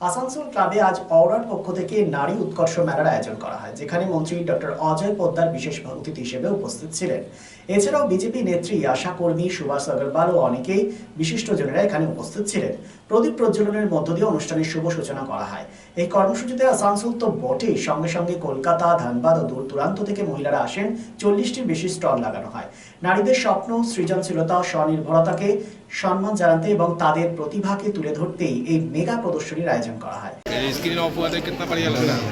আসানসোল ক্লাবে আজ অওরার পক্ষ থেকে নারী উৎকর্ষ মেলার আয়োজন করা হয়, যেখানে মন্ত্রী ডক্টর অজয় পোদ্দার বিশেষ অতিথি হিসেবে উপস্থিত ছিলেন। এছাড়াও বিজেপি নেত্রী আশা কর্মী সুভাষ আগরওয়াল ও অনেকেই বিশিষ্টজনেরা এখানে উপস্থিত ছিলেন। প্রদীপ প্রজ্বলনের মধ্য দিয়ে অনুষ্ঠানের শুভ সূচনা করা হয়। এই কর্মসূচিতে আসানসোল তো বটেই, সঙ্গে সঙ্গে কলকাতা, ধানবাদ ও দূর দূরান্ত থেকে মহিলারা আসেন। 40টির বেশি স্টল লাগানো হয়। নারীদের স্বপ্ন, সৃজনশীলতা ও স্বনির্ভরতাকে সম্মান জানাতে এবং তাদের প্রতিভাকে তুলে ধরতেই এই মেগা প্রদর্শনীর আয়োজন করা হয়। स्क्रीन ऑफ हुआ था, कितना बढ़िया लग रहा है।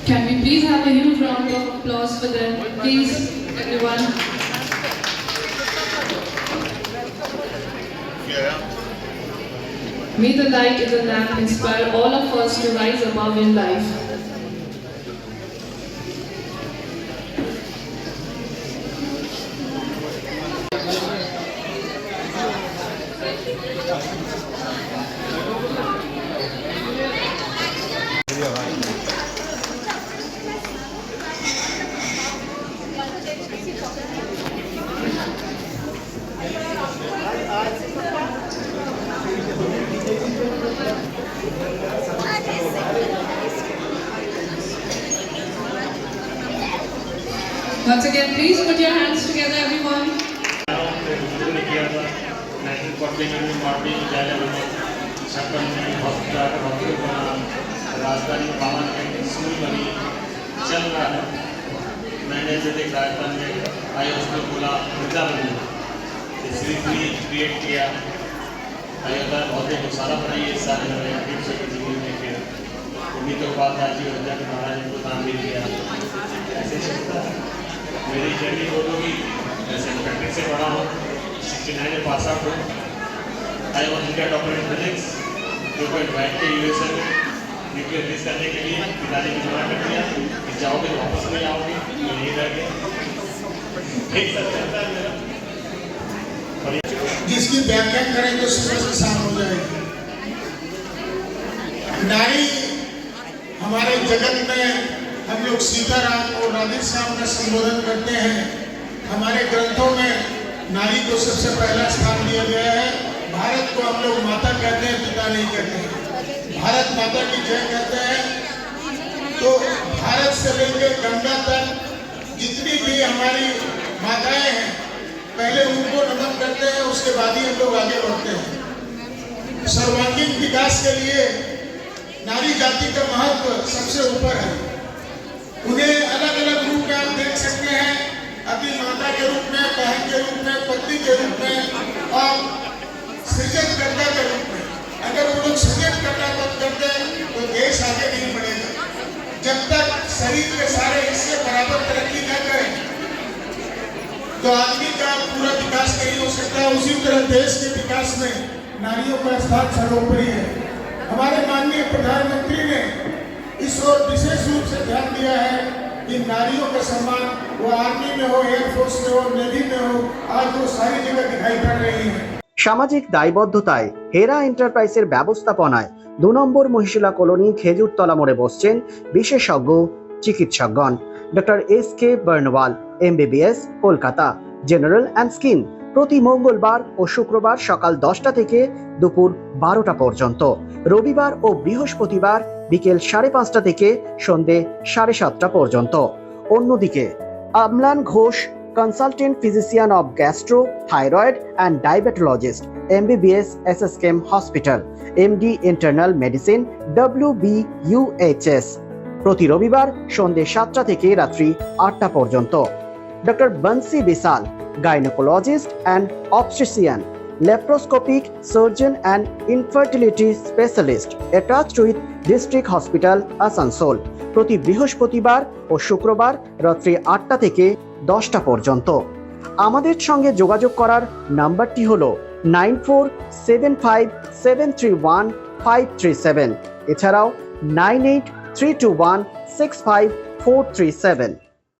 Can we please have a huge round of applause for them, please, everyone. May the light in the lamp inspire all of us to rise above in life. Once again, please put your hands together, everyone. राजधानी बावन में school बनी चल रहा है। मैंने जो देखा राजस्थान में आई उसको बोला वृद्धा बनी, क्रिएट किया अयोध्या बहुत ही सारा बनाई इस साल जीवन में। फिर उन्हीं तो बात राजी अयोध्या के महाराज को दान भी दिया। ऐसे चलता है मेरी जर्नी बोलोगी। जैसे फैक्ट्री से पढ़ा हूँ, 69 में पास आउट हूँ। I was India doctor in physics, जो कोई बैठ के यूएसए में न्यूक्लियर रिलीज करने के लिए पिताजी ने मना कर दिया कि जाओगे तो वापस नहीं आओगे। मैं नहीं रह गया। एक सच रहता है मेरा, जिसकी व्याख्या करें तो समझ आसान हो जाएगी। नारी हमारे जगत में हम लोग सीताराम और राधे श्याम का संबोधन करते हैं। हमारे ग्रंथों में नारी को सबसे पहला स्थान दिया गया है। भारत को हम लोग माता कहते हैं, पिता नहीं कहते हैं। भारत माता की जय कहते हैं। तो भारत से लेकर गंगा तक जितनी भी हमारी माताएं हैं, पहले उनको नमन करते हैं, उसके बाद ही हम लोग आगे बढ़ते हैं। सर्वांगीण विकास के लिए नारी जाति का महत्व सबसे ऊपर है। उन्हें अलग अलग रूप में आप देख सकते हैं, अपनी माता के रूप में, बहन के रूप में, पत्नी के रूप में और सृजनकर्ता के रूप में। अगर वो लोग सृजन करना बंद कर दें तो देश आगे नहीं बढ़ेगा। जब तक शरीर के सारे हिस्से बराबर तरक्की न करें तो आदमी का पूरा विकास नहीं हो सकता। उसी तरह देश के विकास में नारियों का स्थान सर्वोपरि है। हमारे माननीय प्रधानमंत्री ने इस ओर विशेष रूप से ध्यान दिया है कि नारियों का सम्मान, वो आर्मी में हो, एयरफोर्स में हो, नेवी में हो, आज वो सारी जगह दिखाई पड़ रही है। সামাজিক দায়বদ্ধতায় হেরা এন্টারপ্রাইজের ব্যবস্থাপনায় 2 নম্বর মহিশিলা কলোনি খেজুরতলা মোড়ে বসছেন বিশেষজ্ঞ চিকিৎসকগণ। Doctor S K. Barnwal, MBBS, Kolkata, general and skin, প্রতি মঙ্গলবার ও শুক্রবার সকাল 10টা থেকে দুপুর 12টা পর্যন্ত, রবিবার ও বৃহস্পতিবার বিকেল 5:30টা থেকে সন্ধে 7:30টা পর্যন্ত। অন্যদিকে আমলান Ghosh, consultant physician of gastro, thyroid and diabetologist, MBBS, SSKM Hospital, MD Internal Medicine, WBUHS, প্রতি রবিবার সন্ধে 7টা থেকে রাত্রি 8টা পর্যন্ত। Doctor Bansi Vishal, gynaecologist and obstetrician, laparoscopic surgeon and infertility specialist, attached with district hospital Asansol, প্রতি বৃহস্পতিবার ও শুক্রবার রাত্রি 8টা থেকে 10টা পর্যন্ত। আমাদের সঙ্গে যোগাযোগ করার নাম্বারটি হলো 9475731537, এছাড়াও 9832165437।